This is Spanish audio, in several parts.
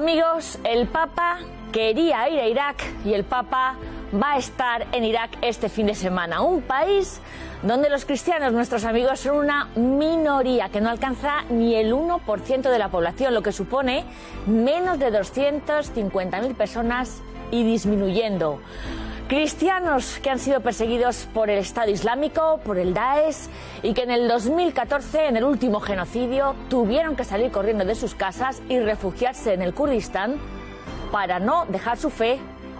Amigos, el Papa quería ir a Irak y el Papa va a estar en Irak este fin de semana, un país donde los cristianos, nuestros amigos, son una minoría que no alcanza ni el 1% de la población, lo que supone menos de 250.000 personas y disminuyendo. Cristianos que han sido perseguidos por el Estado Islámico, por el Daesh, y que en el 2014, en el último genocidio, tuvieron que salir corriendo de sus casas y refugiarse en el Kurdistán para no dejar su fe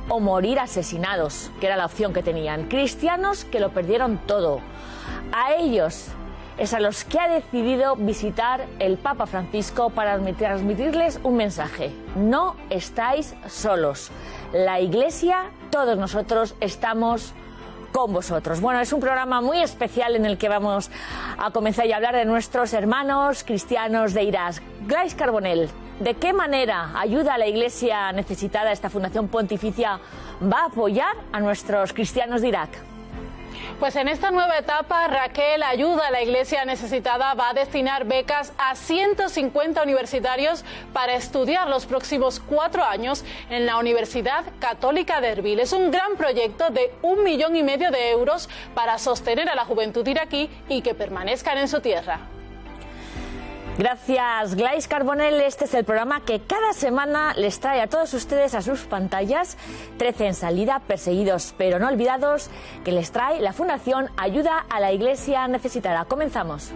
o morir asesinados, que era la opción que tenían. Cristianos que lo perdieron todo. A ellos es a los que ha decidido visitar el Papa Francisco para transmitirles un mensaje. No estáis solos. La Iglesia, todos nosotros, estamos con vosotros. Bueno, es un programa muy especial en el que vamos a comenzar a hablar de nuestros hermanos cristianos de Irak. Glais Carbonell, ¿de qué manera ayuda a la Iglesia necesitada esta Fundación Pontificia va a apoyar a nuestros cristianos de Irak? Pues en esta nueva etapa, Raquel, ayuda a la Iglesia necesitada, va a destinar becas a 150 universitarios para estudiar los próximos 4 años en la Universidad Católica de Erbil. Es un gran proyecto de 1,5 millones de euros para sostener a la juventud iraquí y que permanezcan en su tierra. Gracias, Glais Carbonell. Este es el programa que cada semana les trae a todos ustedes a sus pantallas 13 en salida, perseguidos pero no olvidados, que les trae la Fundación Ayuda a la Iglesia Necesitada. Comenzamos.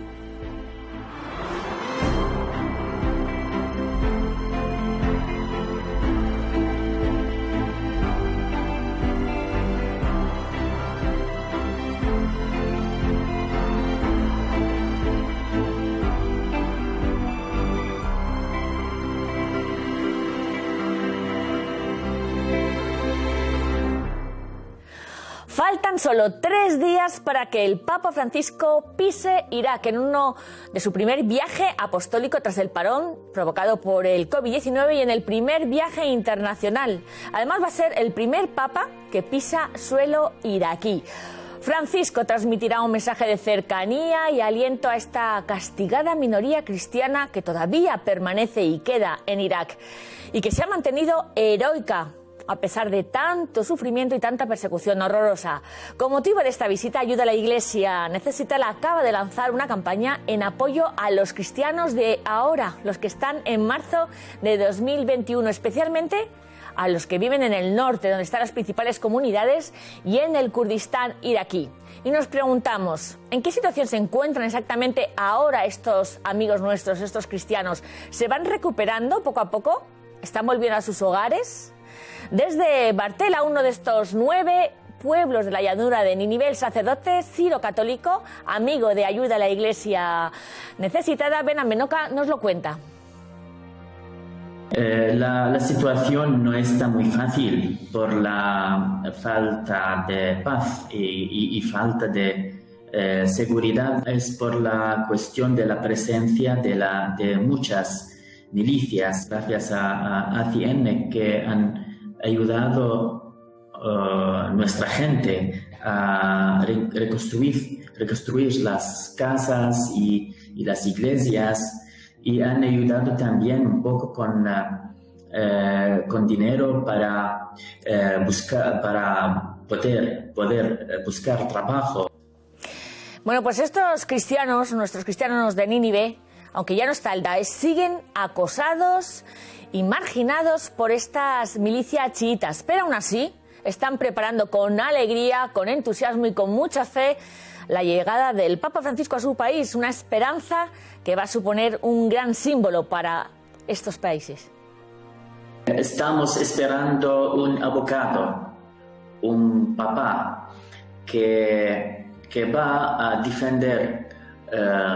Faltan solo 3 días para que el Papa Francisco pise Irak en uno de su primer viaje apostólico tras el parón provocado por el COVID-19 y en el primer viaje internacional. Además va a ser el primer Papa que pisa suelo iraquí. Francisco transmitirá un mensaje de cercanía y aliento a esta castigada minoría cristiana que todavía permanece y queda en Irak y que se ha mantenido heroica a pesar de tanto sufrimiento y tanta persecución horrorosa. Con motivo de esta visita, Ayuda a la Iglesia Necesitada acaba de lanzar una campaña en apoyo a los cristianos de ahora, los que están en marzo de 2021, especialmente a los que viven en el norte, donde están las principales comunidades, y en el Kurdistán iraquí. Y nos preguntamos, ¿en qué situación se encuentran exactamente ahora estos amigos nuestros, estos cristianos? ¿Se van recuperando poco a poco? ¿Están volviendo a sus hogares? Desde Bartela, uno de estos 9 pueblos de la llanura de Nínive, el sacerdote siro-católico, amigo de Ayuda a la Iglesia Necesitada, Benan Benoca, nos lo cuenta. La situación no está muy fácil por la falta de paz y falta de seguridad. Es por la cuestión de la presencia de muchas milicias, gracias a ACN, que han ayudado a nuestra gente a reconstruir las casas y las iglesias, y han ayudado también un poco con dinero para poder buscar trabajo. Bueno, pues estos cristianos, nuestros cristianos de Nínive, aunque ya no está el Daesh, siguen acosados y marginados por estas milicias chiitas, pero aún así están preparando con alegría, con entusiasmo y con mucha fe la llegada del Papa Francisco a su país, una esperanza que va a suponer un gran símbolo para estos países. Estamos esperando un abogado, un papá que va a defender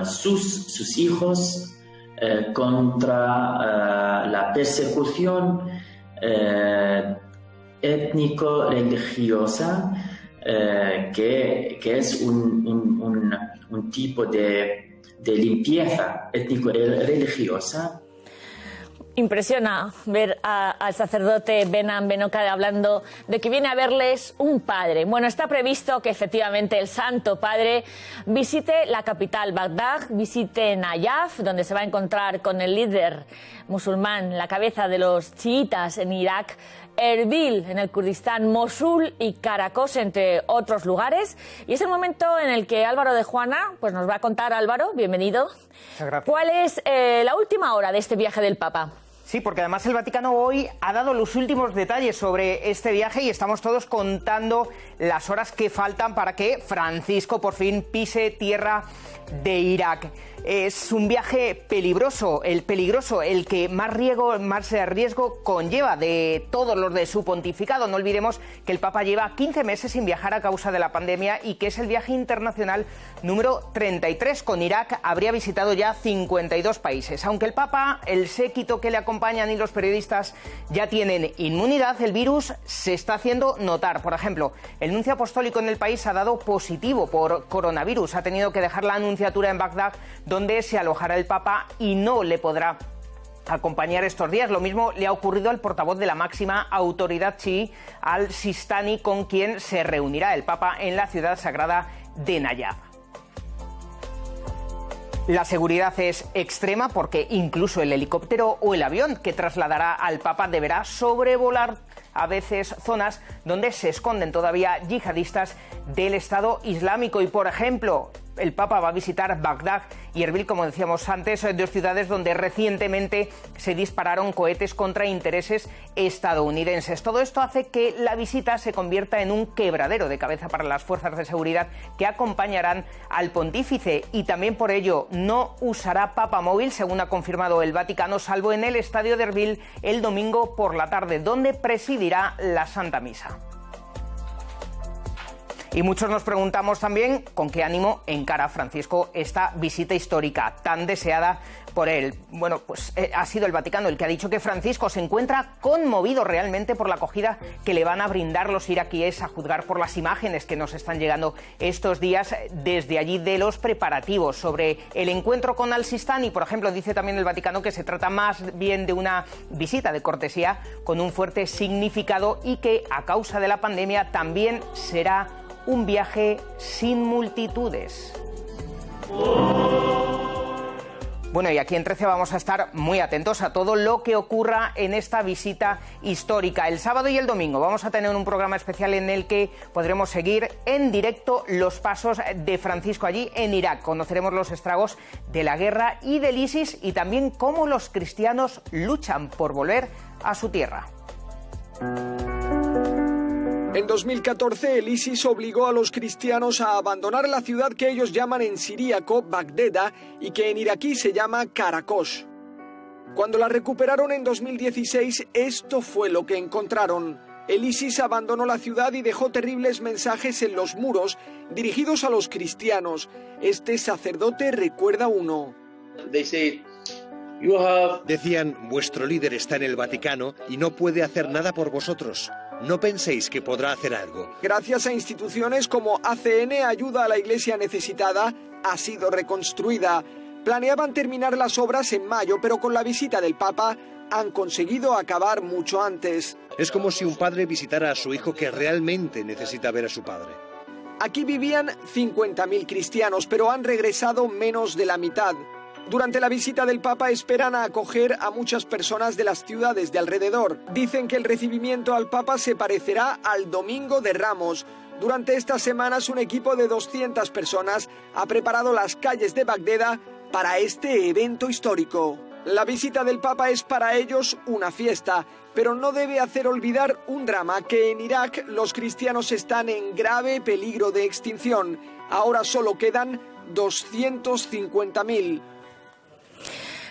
sus hijos contra la persecución étnico-religiosa, que es un tipo de limpieza étnico-religiosa. Impresiona ver al sacerdote Behnam Ben-Okad hablando de que viene a verles un padre. Bueno, está previsto que efectivamente el Santo Padre visite la capital Bagdad, visite Nayaf, donde se va a encontrar con el líder musulmán, la cabeza de los chiitas en Irak, Erbil en el Kurdistán, Mosul y Caracas, entre otros lugares. Y es el momento en el que Álvaro de Juana pues nos va a contar. Álvaro, bienvenido. Muchas gracias. ¿Cuál es la última hora de este viaje del Papa? Sí, porque además el Vaticano hoy ha dado los últimos detalles sobre este viaje y estamos todos contando las horas que faltan para que Francisco por fin pise tierra de Irak. Es un viaje peligroso, el que más riesgo conlleva de todos los de su pontificado. No olvidemos que el Papa lleva 15 meses sin viajar a causa de la pandemia y que es el viaje internacional número 33. Con Irak habría visitado ya 52 países. Aunque el Papa, el séquito que le acompañan y los periodistas ya tienen inmunidad, el virus se está haciendo notar. Por ejemplo, el nuncio apostólico en el país ha dado positivo por coronavirus. Ha tenido que dejar la nunciatura en Bagdad, donde se alojará el Papa, y no le podrá acompañar estos días. Lo mismo le ha ocurrido al portavoz de la máxima autoridad chií, al-Sistani, con quien se reunirá el Papa en la ciudad sagrada de Nayaf. La seguridad es extrema porque incluso el helicóptero o el avión que trasladará al Papa deberá sobrevolar a veces zonas donde se esconden todavía yihadistas del Estado Islámico. Y, por ejemplo, el Papa va a visitar Bagdad y Erbil, como decíamos antes, dos ciudades donde recientemente se dispararon cohetes contra intereses estadounidenses. Todo esto hace que la visita se convierta en un quebradero de cabeza para las fuerzas de seguridad que acompañarán al pontífice, y también por ello no usará papamóvil, según ha confirmado el Vaticano, salvo en el estadio de Erbil el domingo por la tarde, donde presidirá la Santa Misa. Y muchos nos preguntamos también con qué ánimo encara Francisco esta visita histórica tan deseada por él. Bueno, pues ha sido el Vaticano el que ha dicho que Francisco se encuentra conmovido realmente por la acogida que le van a brindar los iraquíes, a juzgar por las imágenes que nos están llegando estos días desde allí de los preparativos. Sobre el encuentro con al-Sistani, por ejemplo, dice también el Vaticano que se trata más bien de una visita de cortesía con un fuerte significado y que a causa de la pandemia también será un viaje sin multitudes. Bueno, y aquí en 13 vamos a estar muy atentos a todo lo que ocurra en esta visita histórica. El sábado y el domingo vamos a tener un programa especial en el que podremos seguir en directo los pasos de Francisco allí en Irak. Conoceremos los estragos de la guerra y del ISIS y también cómo los cristianos luchan por volver a su tierra. En 2014, el ISIS obligó a los cristianos a abandonar la ciudad que ellos llaman en siríaco Bagdeda y que en iraquí se llama Caracas. Cuando la recuperaron en 2016, esto fue lo que encontraron. El ISIS abandonó la ciudad y dejó terribles mensajes en los muros dirigidos a los cristianos. Este sacerdote recuerda uno. Decían, vuestro líder está en el Vaticano y no puede hacer nada por vosotros. No penséis que podrá hacer algo. Gracias a instituciones como ACN, Ayuda a la Iglesia Necesitada, ha sido reconstruida. Planeaban terminar las obras en mayo, pero con la visita del Papa han conseguido acabar mucho antes. Es como si un padre visitara a su hijo que realmente necesita ver a su padre. Aquí vivían 50.000 cristianos, pero han regresado menos de la mitad. Durante la visita del Papa esperan a acoger a muchas personas de las ciudades de alrededor. Dicen que el recibimiento al Papa se parecerá al Domingo de Ramos. Durante estas semanas un equipo de 200 personas ha preparado las calles de Bagdad para este evento histórico. La visita del Papa es para ellos una fiesta, pero no debe hacer olvidar un drama, que en Irak los cristianos están en grave peligro de extinción. Ahora solo quedan 250.000.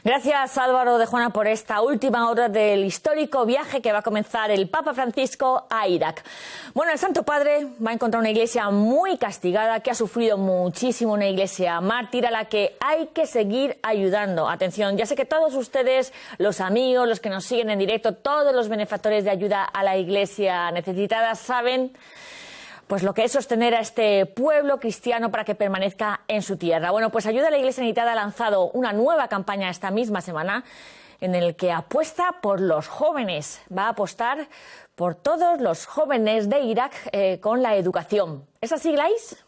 Gracias, Álvaro de Juana, por esta última hora del histórico viaje que va a comenzar el Papa Francisco a Irak. Bueno, el Santo Padre va a encontrar una iglesia muy castigada, que ha sufrido muchísimo, una iglesia mártir a la que hay que seguir ayudando. Atención, ya sé que todos ustedes, los amigos, los que nos siguen en directo, todos los benefactores de ayuda a la iglesia necesitada, saben pues lo que es sostener a este pueblo cristiano para que permanezca en su tierra. Bueno, pues Ayuda a la Iglesia Necesitada ha lanzado una nueva campaña esta misma semana en el que apuesta por los jóvenes. Va a apostar por todos los jóvenes de Irak con la educación. ¿Es así, Glais?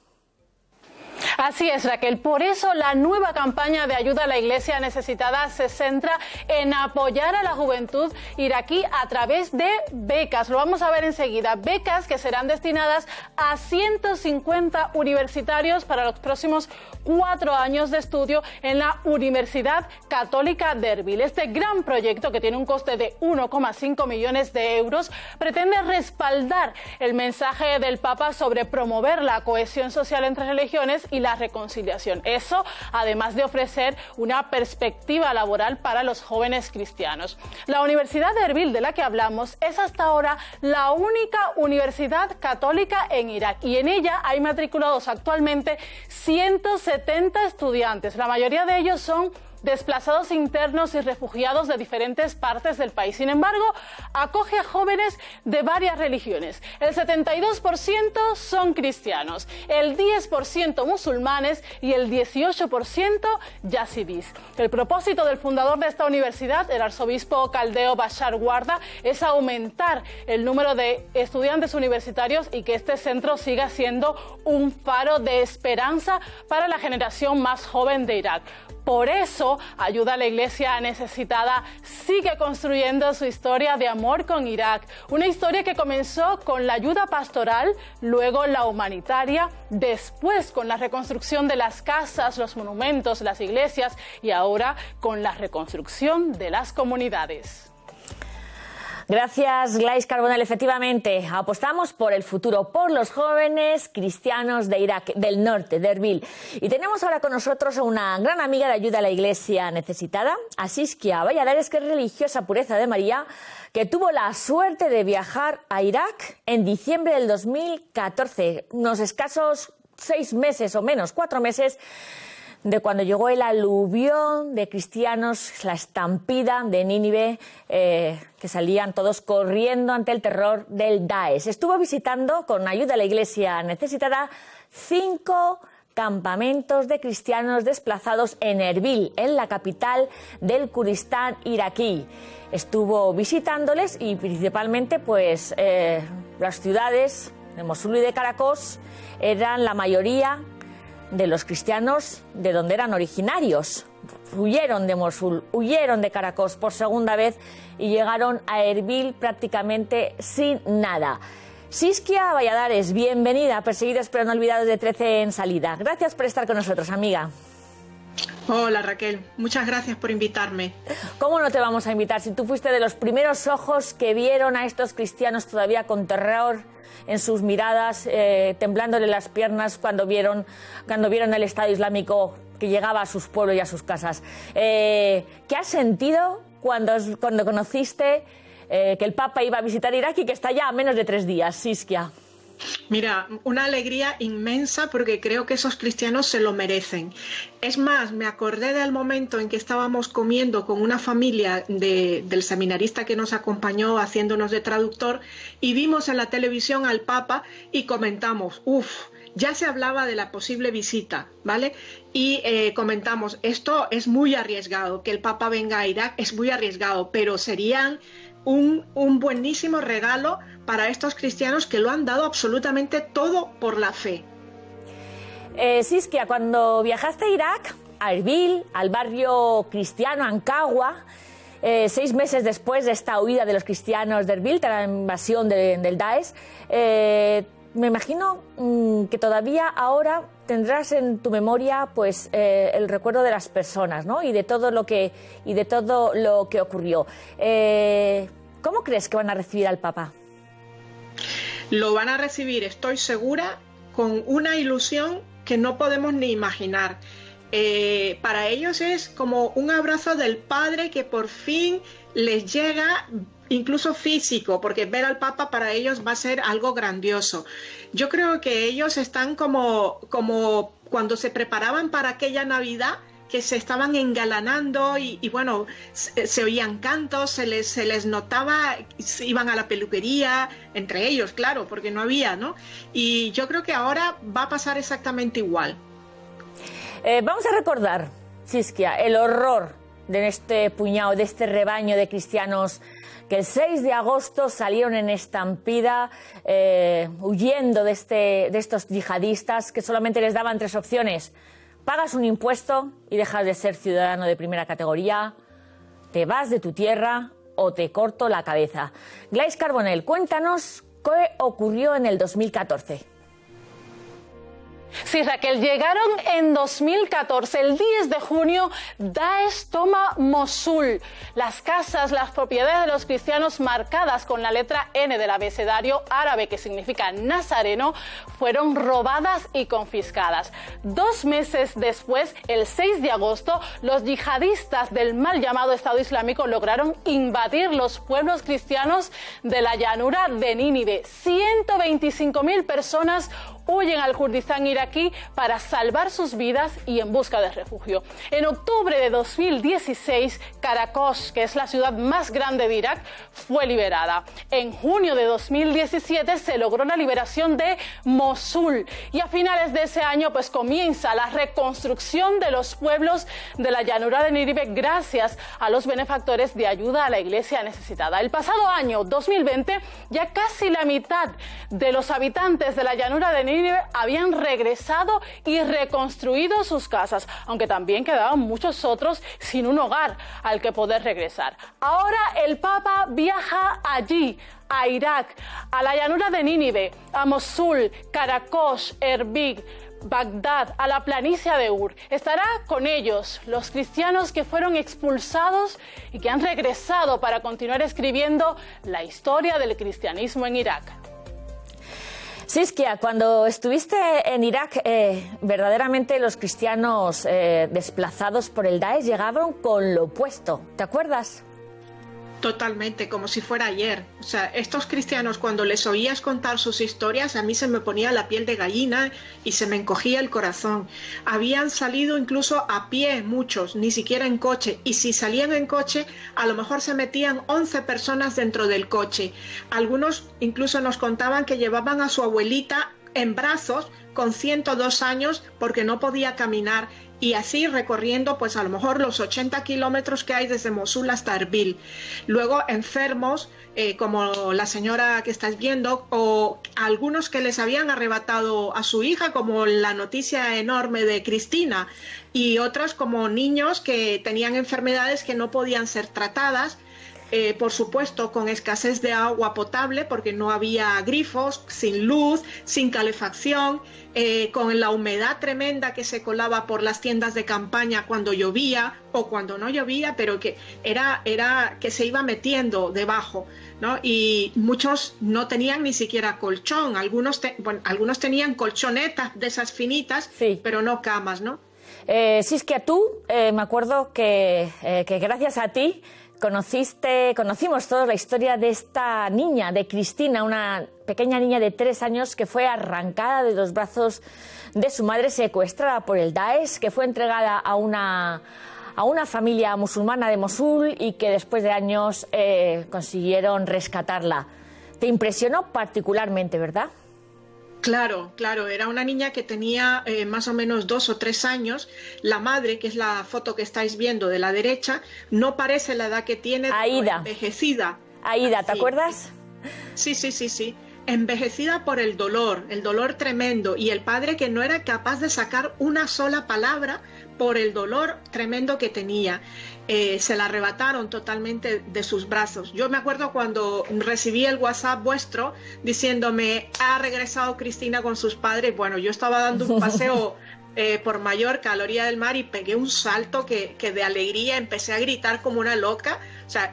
Así es, Raquel. Por eso la nueva campaña de ayuda a la Iglesia necesitada se centra en apoyar a la juventud iraquí a través de becas. Lo vamos a ver enseguida. Becas que serán destinadas a 150 universitarios para los próximos 4 años de estudio en la Universidad Católica de Erbil. Este gran proyecto, que tiene un coste de 1,5 millones de euros, pretende respaldar el mensaje del Papa sobre promover la cohesión social entre religiones y la reconciliación. Eso, además de ofrecer una perspectiva laboral para los jóvenes cristianos. La Universidad de Erbil, de la que hablamos, es hasta ahora la única universidad católica en Irak, y en ella hay matriculados actualmente 170 estudiantes. La mayoría de ellos son desplazados internos y refugiados de diferentes partes del país. Sin embargo, acoge a jóvenes de varias religiones. El 72% son cristianos, el 10% musulmanes y el 18% yazidís. El propósito del fundador de esta universidad, el arzobispo caldeo Bashar Warda, es aumentar el número de estudiantes universitarios y que este centro siga siendo un faro de esperanza para la generación más joven de Irak. Por eso, Ayuda a la Iglesia Necesitada sigue construyendo su historia de amor con Irak. Una historia que comenzó con la ayuda pastoral, luego la humanitaria, después con la reconstrucción de las casas, los monumentos, las iglesias y ahora con la reconstrucción de las comunidades. Gracias, Glais Carbonell. Efectivamente, apostamos por el futuro, por los jóvenes cristianos de Irak, del norte, de Erbil. Y tenemos ahora con nosotros a una gran amiga de Ayuda a la Iglesia Necesitada, a Siskia Valladares, que es religiosa Pureza de María, que tuvo la suerte de viajar a Irak en diciembre del 2014, unos escasos 6 meses o menos, 4 meses, de cuando llegó el aluvión de cristianos, la estampida de Nínive, que salían todos corriendo ante el terror del Daesh. Estuvo visitando, con Ayuda a la Iglesia Necesitada, 5 campamentos de cristianos desplazados en Erbil, en la capital del Kurdistán iraquí. Estuvo visitándoles y principalmente pues las ciudades de Mosul y de Caracas eran la mayoría de los cristianos de donde eran originarios. Huyeron de Mosul, huyeron de Caracas por segunda vez y llegaron a Erbil prácticamente sin nada. Siskia Valladares, bienvenida a Perseguidos pero no olvidados de 13 en salida. Gracias por estar con nosotros, amiga. Hola, Raquel, muchas gracias por invitarme. ¿Cómo no te vamos a invitar si tú fuiste de los primeros ojos que vieron a estos cristianos todavía con terror en sus miradas, temblándole las piernas cuando vieron el Estado Islámico que llegaba a sus pueblos y a sus casas? ¿Qué has sentido cuando conociste que el Papa iba a visitar Irak y que está ya a menos de 3 días, Siskia? Mira, una alegría inmensa porque creo que esos cristianos se lo merecen. Es más, me acordé del momento en que estábamos comiendo con una familia del seminarista que nos acompañó haciéndonos de traductor y vimos en la televisión al Papa y comentamos, ya se hablaba de la posible visita, ¿vale? Y comentamos, esto es muy arriesgado, que el Papa venga a Irak es muy arriesgado, pero serían un buenísimo regalo para estos cristianos que lo han dado absolutamente todo por la fe. Siskia, cuando viajaste a Irak, a Erbil, al barrio cristiano Ankawa, 6 meses después de esta huida de los cristianos de Erbil, de la invasión del Daesh, me imagino que todavía ahora tendrás en tu memoria pues el recuerdo de las personas, ¿no? y de todo lo que ocurrió. ¿Cómo crees que van a recibir al Papa? Lo van a recibir, estoy segura, con una ilusión que no podemos ni imaginar. Para ellos es como un abrazo del Padre que por fin les llega, incluso físico, porque ver al Papa para ellos va a ser algo grandioso. Yo creo que ellos están como cuando se preparaban para aquella Navidad, que se estaban engalanando y bueno, se oían cantos, se les notaba, iban a la peluquería, entre ellos, claro, porque no había, ¿no? Y yo creo que ahora va a pasar exactamente igual. Vamos a recordar, Siskia, el horror de este puñado, de este rebaño de cristianos que el 6 de agosto salieron en estampida huyendo de estos yihadistas que solamente les daban 3 opciones. Pagas un impuesto y dejas de ser ciudadano de primera categoría, te vas de tu tierra o te corto la cabeza. Gladys Carbonell, cuéntanos qué ocurrió en el 2014. Sí, Raquel, llegaron en 2014, el 10 de junio, Daesh toma Mosul. Las casas, las propiedades de los cristianos marcadas con la letra N del abecedario árabe, que significa nazareno, fueron robadas y confiscadas. 2 meses después, el 6 de agosto, los yihadistas del mal llamado Estado Islámico lograron invadir los pueblos cristianos de la llanura de Nínive. 125.000 personas huyen al Kurdistán iraquí para salvar sus vidas y en busca de refugio. En octubre de 2016, Karakosh, que es la ciudad más grande de Irak, fue liberada. En junio de 2017 se logró la liberación de Mosul y a finales de ese año pues comienza la reconstrucción de los pueblos de la llanura de Nínive gracias a los benefactores de ayuda a la iglesia necesitada. El pasado año 2020 ya casi la mitad de los habitantes de la llanura de Nínive habían regresado y reconstruido sus casas, aunque también quedaban muchos otros sin un hogar al que poder regresar. Ahora el Papa viaja allí, a Irak, a la llanura de Nínive, a Mosul, Karakosh, Erbil, Bagdad, a la planicie de Ur. Estará con ellos, los cristianos que fueron expulsados y que han regresado para continuar escribiendo la historia del cristianismo en Irak. Siskia, cuando estuviste en Irak, verdaderamente los cristianos desplazados por el Daesh llegaron con lo opuesto. ¿Te acuerdas? Totalmente, como si fuera ayer. O sea, estos cristianos, cuando les oías contar sus historias, a mí se me ponía la piel de gallina y se me encogía el corazón. Habían salido incluso a pie muchos, ni siquiera en coche. Y si salían en coche, a lo mejor se metían 11 personas dentro del coche. Algunos incluso nos contaban que llevaban a su abuelita en brazos con 102 años porque no podía caminar. Y así recorriendo pues a lo mejor los 80 kilómetros que hay desde Mosul hasta Erbil. Luego enfermos, como la señora que estás viendo, o algunos que les habían arrebatado a su hija, como la noticia enorme de Cristina, y otras como niños que tenían enfermedades que no podían ser tratadas. Por supuesto, con escasez de agua potable, porque no había grifos, sin luz, sin calefacción, con la humedad tremenda que se colaba por las tiendas de campaña cuando llovía o cuando no llovía, pero que era que se iba metiendo debajo, ¿no? Y muchos no tenían ni siquiera colchón, algunos tenían colchonetas de esas finitas, sí, pero no camas, ¿no? Siskia, tú, me acuerdo que gracias a ti conocimos todos la historia de esta niña, de Cristina, una pequeña niña de 3 años que fue arrancada de los brazos de su madre, secuestrada por el Daesh, que fue entregada a una familia musulmana de Mosul y que después de años consiguieron rescatarla. Te impresionó particularmente, ¿verdad? Claro, claro, era una niña que tenía más o menos 2 o 3 años. La madre, que es la foto que estáis viendo de la derecha, no parece la edad que tiene, Aida. Envejecida. Aida, ¿te acuerdas? Sí. Envejecida por el dolor tremendo, y el padre que no era capaz de sacar una sola palabra por el dolor tremendo que tenía. Se la arrebataron totalmente de sus brazos. Yo me acuerdo cuando recibí el WhatsApp vuestro diciéndome: ha regresado Cristina con sus padres. Bueno, yo estaba dando un paseo por Mallorca, a la orilla del mar, y pegué un salto que de alegría empecé a gritar como una loca. O sea,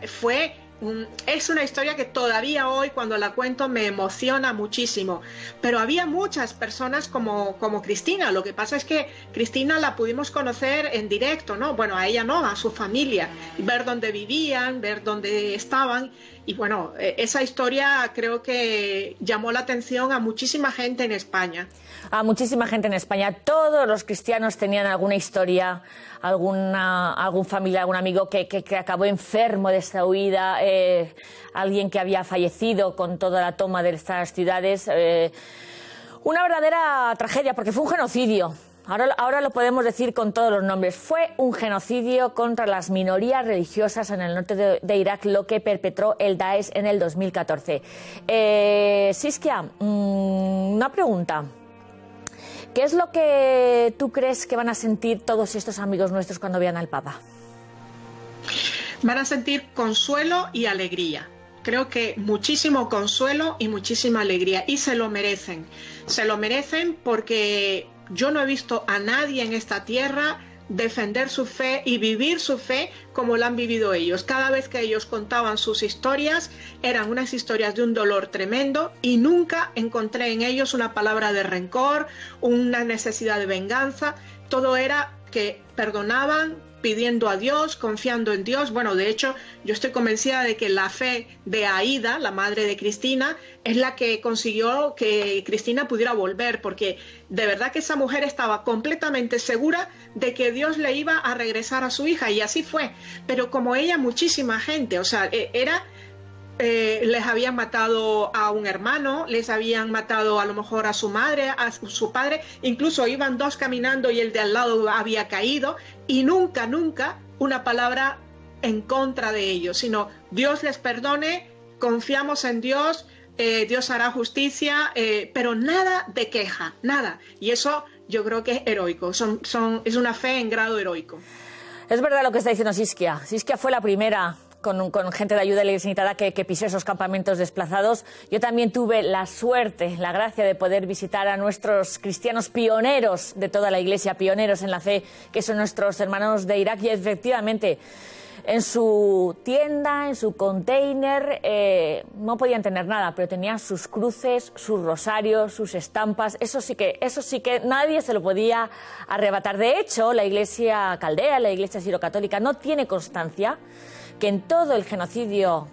es una historia que todavía hoy, cuando la cuento, me emociona muchísimo. Pero había muchas personas como Cristina. Lo que pasa es que Cristina la pudimos conocer en directo, ¿no? Bueno, a ella no, a su familia. Ver dónde vivían, ver dónde estaban. Y bueno, esa historia creo que llamó la atención a muchísima gente en España. A muchísima gente en España. Todos los cristianos tenían alguna historia, algún familiar, algún amigo que acabó enfermo de esta huida, alguien que había fallecido con toda la toma de estas ciudades. Una verdadera tragedia, porque fue un genocidio. Ahora lo podemos decir con todos los nombres. Fue un genocidio contra las minorías religiosas en el norte de Irak, lo que perpetró el Daesh en el 2014. Siskia, una pregunta. ¿Qué es lo que tú crees que van a sentir todos estos amigos nuestros cuando vean al Papa? Van a sentir consuelo y alegría. Creo que muchísimo consuelo y muchísima alegría. Y se lo merecen. Se lo merecen porque yo no he visto a nadie en esta tierra defender su fe y vivir su fe como la han vivido ellos. Cada vez que ellos contaban sus historias, eran unas historias de un dolor tremendo y nunca encontré en ellos una palabra de rencor, una necesidad de venganza. Todo era que perdonaban, pidiendo a Dios, confiando en Dios. Bueno, de hecho, yo estoy convencida de que la fe de Aida, la madre de Cristina, es la que consiguió que Cristina pudiera volver, porque de verdad que esa mujer estaba completamente segura de que Dios le iba a regresar a su hija, y así fue. Pero como ella, muchísima gente, o sea, les habían matado a un hermano, les habían matado a lo mejor a su madre, a su padre, incluso iban dos caminando y el de al lado había caído, y nunca una palabra en contra de ellos, sino Dios les perdone, confiamos en Dios, Dios hará justicia, pero nada de queja, nada. Y eso yo creo que es heroico, es una fe en grado heroico. Es verdad lo que está diciendo Siskia. Siskia fue la primera con gente de ayuda a la Iglesia Necesitada que pisó esos campamentos desplazados. Yo también tuve la suerte, la gracia de poder visitar a nuestros cristianos pioneros de toda la Iglesia, pioneros en la fe, que son nuestros hermanos de Irak, y efectivamente en su tienda, en su container, no podían tener nada, pero tenían sus cruces, sus rosarios, sus estampas. Eso sí que nadie se lo podía arrebatar. De hecho, la Iglesia caldea, la Iglesia sirocatólica, no tiene constancia que en todo el genocidio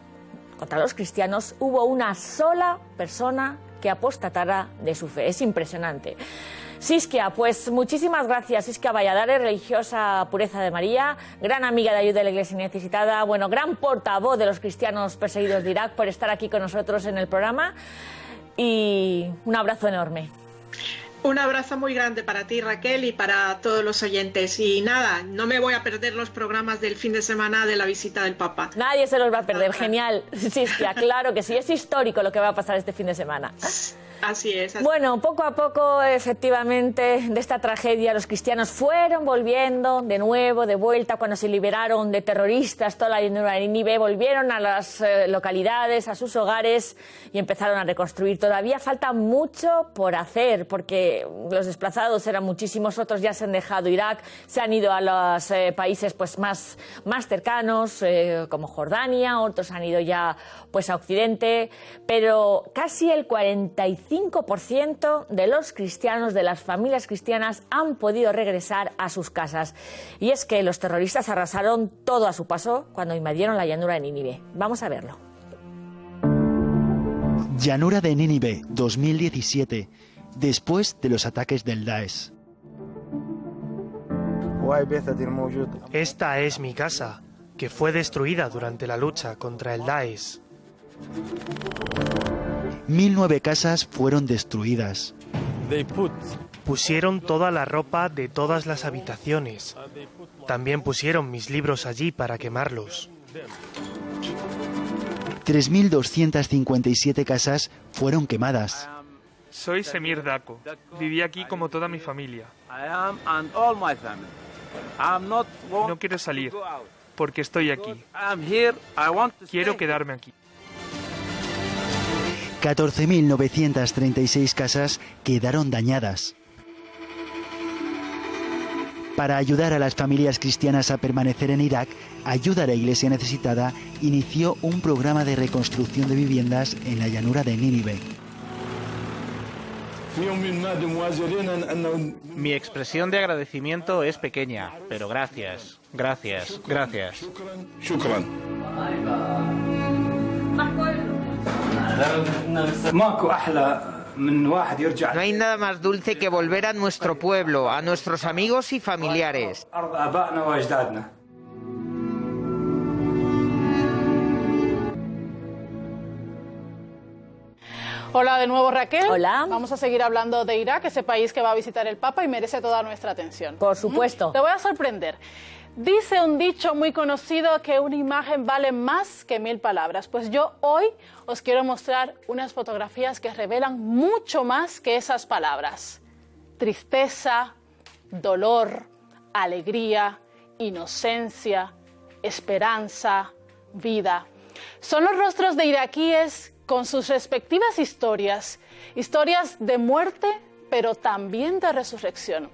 contra los cristianos hubo una sola persona que apostatara de su fe. Es impresionante. Siskia, pues muchísimas gracias. Siskia Valladares, religiosa Pureza de María, gran amiga de ayuda de la Iglesia Necesitada, bueno, gran portavoz de los cristianos perseguidos de Irak, por estar aquí con nosotros en el programa, y un abrazo enorme. Un abrazo muy grande para ti, Raquel, y para todos los oyentes. Y nada, no me voy a perder los programas del fin de semana de la visita del Papa. Nadie se los va a perder. Genial, Siskia, claro que sí. Es histórico lo que va a pasar este fin de semana. Así es. Bueno, poco a poco, efectivamente, de esta tragedia los cristianos fueron volviendo de nuevo, de vuelta, cuando se liberaron de terroristas toda la llanura de Nínive, volvieron a las localidades, a sus hogares, y empezaron a reconstruir. Todavía falta mucho por hacer, porque los desplazados eran muchísimos, otros ya se han dejado Irak, se han ido a los países pues más cercanos, como Jordania, otros han ido ya pues a Occidente, pero casi el 45% de los cristianos, de las familias cristianas, han podido regresar a sus casas. Y es que los terroristas arrasaron todo a su paso cuando invadieron la llanura de Nínive. Vamos a verlo. Llanura de Nínive, 2017, después de los ataques del Daesh. Esta es mi casa, que fue destruida durante la lucha contra el Daesh. 1009 casas fueron destruidas. Pusieron toda la ropa de todas las habitaciones. También pusieron mis libros allí para quemarlos. 3257 casas fueron quemadas. Soy Semir Dako. Viví aquí como toda mi familia. No quiero salir, porque estoy aquí. Quiero quedarme aquí. 14.936 casas quedaron dañadas. Para ayudar a las familias cristianas a permanecer en Irak, Ayuda a la Iglesia Necesitada inició un programa de reconstrucción de viviendas en la llanura de Nínive. Mi expresión de agradecimiento es pequeña, pero gracias, gracias, gracias. No hay nada más dulce que volver a nuestro pueblo, a nuestros amigos y familiares. Hola de nuevo, Raquel. Hola. Vamos a seguir hablando de Irak, ese país que va a visitar el Papa y merece toda nuestra atención. Por supuesto. Te voy a sorprender. Dice un dicho muy conocido que una imagen vale más que 1000 palabras. Pues yo hoy os quiero mostrar unas fotografías que revelan mucho más que esas palabras. Tristeza, dolor, alegría, inocencia, esperanza, vida. Son los rostros de iraquíes con sus respectivas historias, historias de muerte, pero también de resurrección.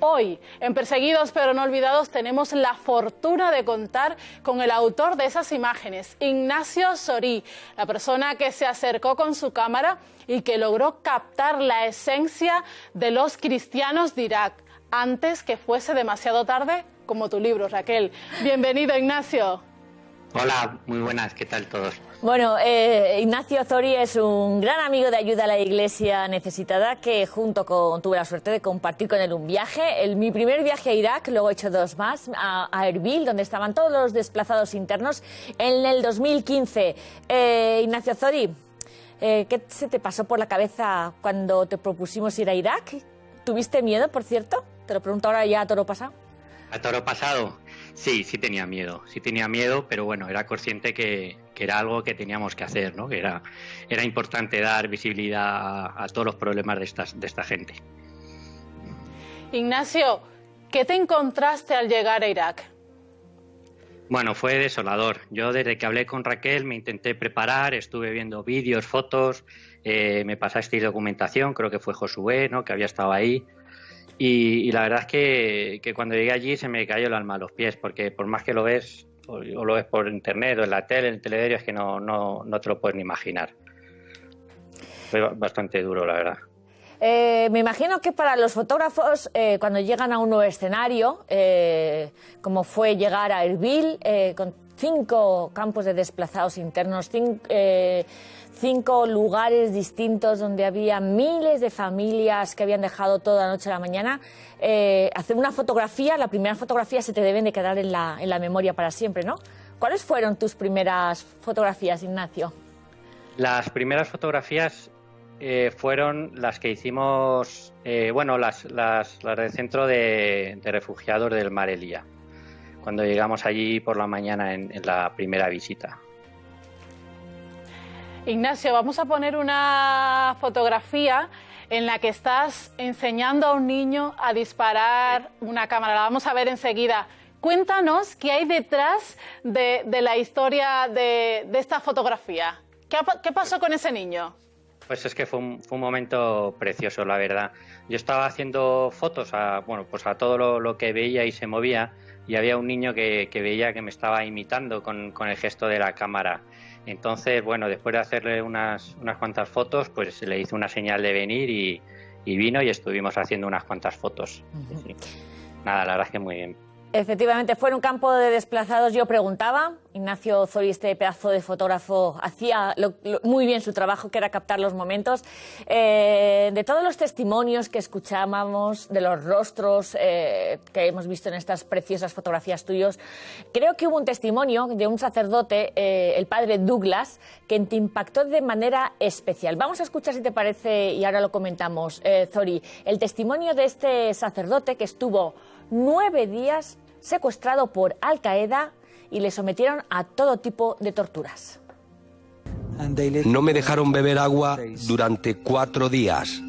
Hoy, en Perseguidos pero no olvidados, tenemos la fortuna de contar con el autor de esas imágenes, Ignacio Zorí, la persona que se acercó con su cámara y que logró captar la esencia de los cristianos de Irak, antes que fuese demasiado tarde, como tu libro, Raquel. Bienvenido, Ignacio. Hola, muy buenas, ¿qué tal todos? Bueno, Ignacio Zorí es un gran amigo de Ayuda a la Iglesia Necesitada que tuve la suerte de compartir con él un viaje. Mi primer viaje a Irak, luego he hecho 2 más, a Erbil, donde estaban todos los desplazados internos, en el 2015. Ignacio Zorí, ¿qué se te pasó por la cabeza cuando te propusimos ir a Irak? ¿Tuviste miedo, por cierto? Te lo pregunto ahora ya a toro pasado. ¿A toro pasado? Sí tenía miedo, pero bueno, era consciente que era algo que teníamos que hacer, ¿no? Que era importante dar visibilidad a todos los problemas de esta gente. Ignacio, ¿qué te encontraste al llegar a Irak? Bueno, fue desolador. Yo desde que hablé con Raquel me intenté preparar, estuve viendo vídeos, fotos, me pasasteis documentación, creo que fue Josué, ¿no? Que había estado ahí. Y la verdad es que cuando llegué allí se me cayó el alma a los pies, porque por más que lo ves, o lo ves por internet o en la tele, en el telediario, es que no te lo puedes ni imaginar. Fue bastante duro, la verdad. Me imagino que para los fotógrafos, cuando llegan a un nuevo escenario, como fue llegar a Erbil, con 5 campos de desplazados internos, 5 lugares distintos donde había miles de familias que habían dejado todo de la noche a la mañana, hacer una fotografía, la primera fotografía se te deben de quedar en la memoria para siempre, ¿no? ¿Cuáles fueron tus primeras fotografías, Ignacio? Las primeras fotografías fueron las que hicimos, las del centro de refugiados del Mar Elia, cuando llegamos allí por la mañana en la primera visita. Ignacio, vamos a poner una fotografía en la que estás enseñando a un niño a disparar una cámara. La vamos a ver enseguida. Cuéntanos qué hay detrás de la historia de esta fotografía. ¿Qué pasó con ese niño? Pues es que fue un momento precioso, la verdad. Yo estaba haciendo fotos a todo lo que veía y se movía, y había un niño que veía que me estaba imitando con el gesto de la cámara. Entonces, bueno, después de hacerle unas cuantas fotos, pues le hice una señal de venir y vino y estuvimos haciendo unas cuantas fotos. Sí. Nada, la verdad es que muy bien. Efectivamente, fue en un campo de desplazados. Yo preguntaba, Ignacio Zorí, este pedazo de fotógrafo, hacía muy bien su trabajo, que era captar los momentos. De todos los testimonios que escuchábamos, de los rostros que hemos visto en estas preciosas fotografías tuyas, creo que hubo un testimonio de un sacerdote, el padre Douglas, que te impactó de manera especial. Vamos a escuchar, si te parece, y ahora lo comentamos, Zorí, el testimonio de este sacerdote que estuvo 9 días secuestrado por Al-Qaeda y le sometieron a todo tipo de torturas. No me dejaron beber agua durante 4 días.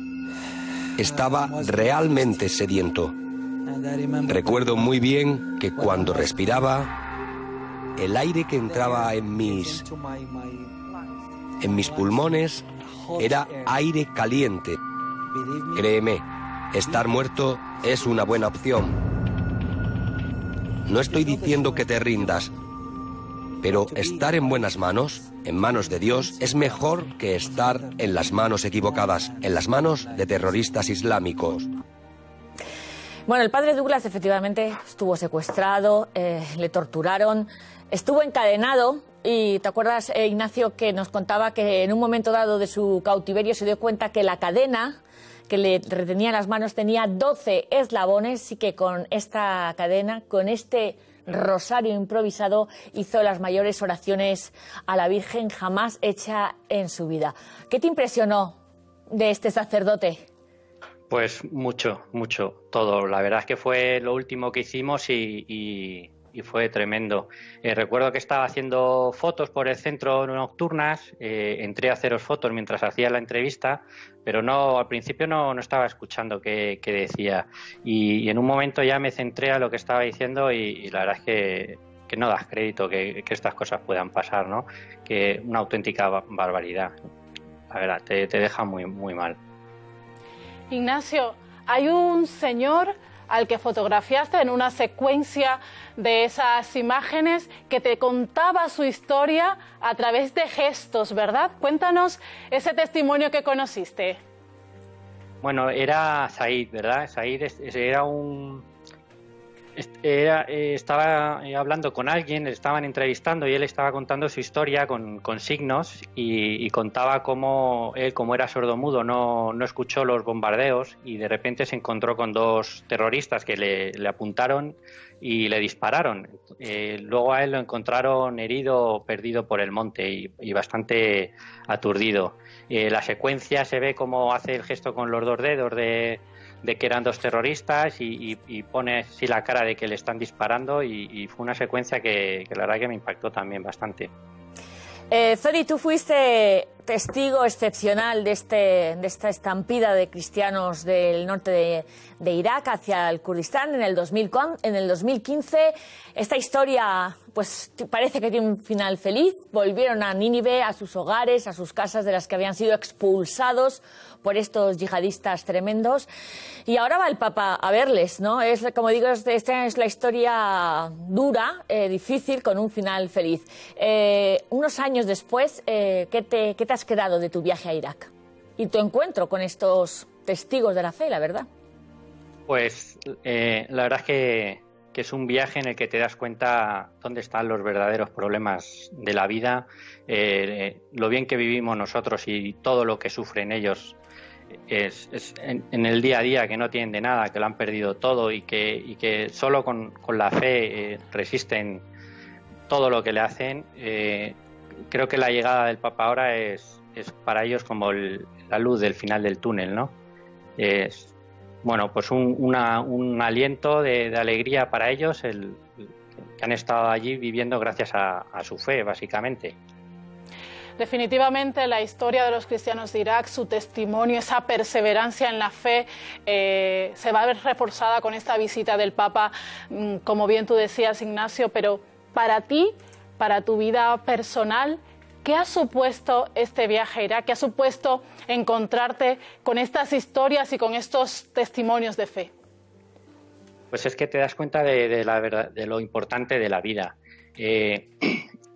Estaba realmente sediento. Recuerdo muy bien que cuando respiraba, el aire que entraba en mis pulmones era aire caliente. Créeme, estar muerto es una buena opción. No estoy diciendo que te rindas, pero estar en buenas manos, en manos de Dios, es mejor que estar en las manos equivocadas, en las manos de terroristas islámicos. Bueno, el padre Douglas efectivamente estuvo secuestrado, le torturaron, estuvo encadenado. Y te acuerdas, Ignacio, que nos contaba que en un momento dado de su cautiverio se dio cuenta que la cadena que le retenía las manos tenía 12 eslabones, y que con esta cadena, con este rosario improvisado, hizo las mayores oraciones a la Virgen jamás hecha en su vida. ¿Qué te impresionó de este sacerdote? Pues mucho, todo. La verdad es que fue lo último que hicimos y fue tremendo. Recuerdo que estaba haciendo fotos por el centro nocturnas, entré a haceros fotos mientras hacía la entrevista, pero al principio no estaba escuchando qué decía. Y en un momento ya me centré a lo que estaba diciendo y la verdad es que no das crédito que estas cosas puedan pasar, ¿no? Que una auténtica barbaridad. La verdad, te deja muy, muy mal. Ignacio, hay un señor al que fotografiaste en una secuencia de esas imágenes que te contaba su historia a través de gestos, ¿verdad? Cuéntanos ese testimonio que conociste. Bueno, era Said, ¿verdad? Said estaba hablando con alguien, le estaban entrevistando y él estaba contando su historia con signos y contaba cómo él, como era sordomudo, no escuchó los bombardeos y de repente se encontró con dos terroristas que le apuntaron y le dispararon. Luego a él lo encontraron herido, perdido por el monte y bastante aturdido. La secuencia se ve cómo hace el gesto con los dos dedos de que eran dos terroristas y pone así la cara de que le están disparando y fue una secuencia que la verdad que me impactó también bastante. Zori, tú fuiste testigo excepcional de esta estampida de cristianos del norte de Irak hacia el Kurdistán en el 2015. Esta historia pues parece que tiene un final feliz. Volvieron a Nínive, a sus hogares, a sus casas de las que habían sido expulsados por estos yihadistas tremendos. Y ahora va el Papa a verles, ¿no? Como digo, esta es la historia dura, difícil, con un final feliz. Unos años después, ¿qué te has quedado de tu viaje a Irak? Y tu encuentro con estos testigos de la fe, la verdad. Pues la verdad es que es un viaje en el que te das cuenta dónde están los verdaderos problemas de la vida, lo bien que vivimos nosotros y todo lo que sufren ellos es en el día a día, que no tienen de nada, que lo han perdido todo y que solo con la fe resisten todo lo que le hacen. Creo que la llegada del Papa ahora es para ellos como la luz del final del túnel, ¿no? Bueno, pues un aliento de alegría para ellos, que han estado allí viviendo gracias a su fe, básicamente. Definitivamente la historia de los cristianos de Irak, su testimonio, esa perseverancia en la fe, se va a ver reforzada con esta visita del Papa, como bien tú decías, Ignacio, pero para ti, para tu vida personal, ¿qué ha supuesto este viaje a Irak? ¿Qué ha supuesto encontrarte con estas historias y con estos testimonios de fe? Pues es que te das cuenta de lo importante de la vida.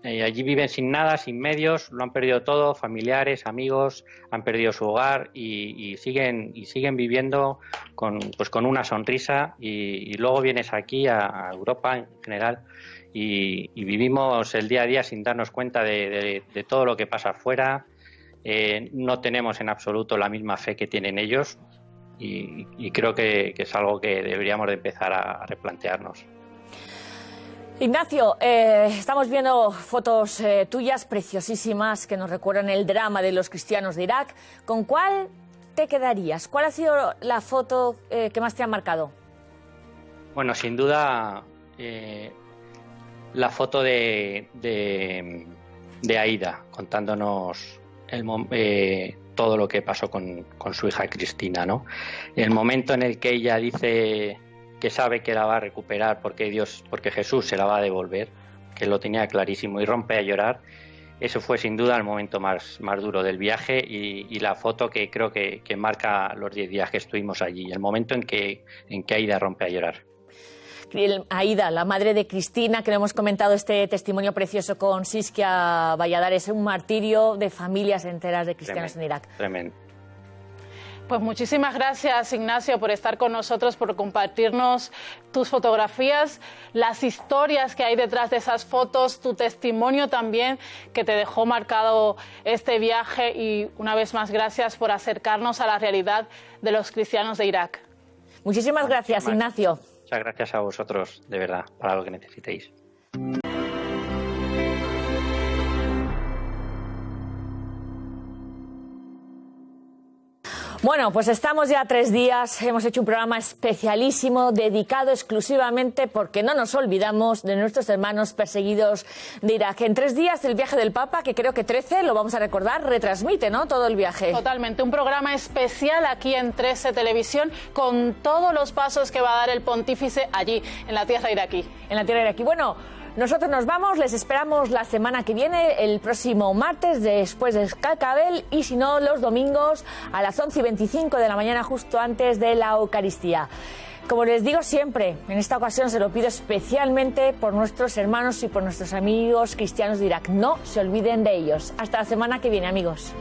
Allí viven sin nada, sin medios, lo han perdido todo, familiares, amigos, han perdido su hogar y siguen viviendo con una sonrisa y luego vienes aquí a Europa en general y vivimos el día a día sin darnos cuenta de todo lo que pasa afuera. No tenemos en absoluto la misma fe que tienen ellos y creo que es algo que deberíamos de empezar a replantearnos. Ignacio, estamos viendo fotos tuyas preciosísimas que nos recuerdan el drama de los cristianos de Irak. ¿Con cuál te quedarías? ¿Cuál ha sido la foto que más te ha marcado? Bueno, sin duda la foto de Aida contándonos todo lo que pasó con su hija Cristina, ¿no? El momento en el que ella dice que sabe que la va a recuperar porque Jesús se la va a devolver, que lo tenía clarísimo, y rompe a llorar. Eso fue sin duda el momento más duro del viaje y la foto que creo que marca los 10 días que estuvimos allí, el momento en que Aida rompe a llorar. Aida, la madre de Cristina, que le hemos comentado este testimonio precioso con Siskia Valladares, un martirio de familias enteras de cristianos en Irak. Tremendo. Pues muchísimas gracias, Ignacio, por estar con nosotros, por compartirnos tus fotografías, las historias que hay detrás de esas fotos, tu testimonio también que te dejó marcado este viaje y una vez más gracias por acercarnos a la realidad de los cristianos de Irak. Muchísimas gracias, Ignacio. Muchas gracias a vosotros, de verdad, para lo que necesitéis. Bueno, pues estamos ya 3 días, hemos hecho un programa especialísimo dedicado exclusivamente, porque no nos olvidamos, de nuestros hermanos perseguidos de Irak. En 3 días el viaje del Papa, que creo que 13, lo vamos a recordar, retransmite, ¿no?, todo el viaje. Totalmente, un programa especial aquí en 13 Televisión con todos los pasos que va a dar el pontífice allí, en la tierra iraquí. En la tierra iraquí. Bueno, nosotros nos vamos, les esperamos la semana que viene, el próximo martes, después de Calcabel, y si no, los domingos a las 11:25 de la mañana, justo antes de la Eucaristía. Como les digo siempre, en esta ocasión se lo pido especialmente por nuestros hermanos y por nuestros amigos cristianos de Irak. No se olviden de ellos. Hasta la semana que viene, amigos.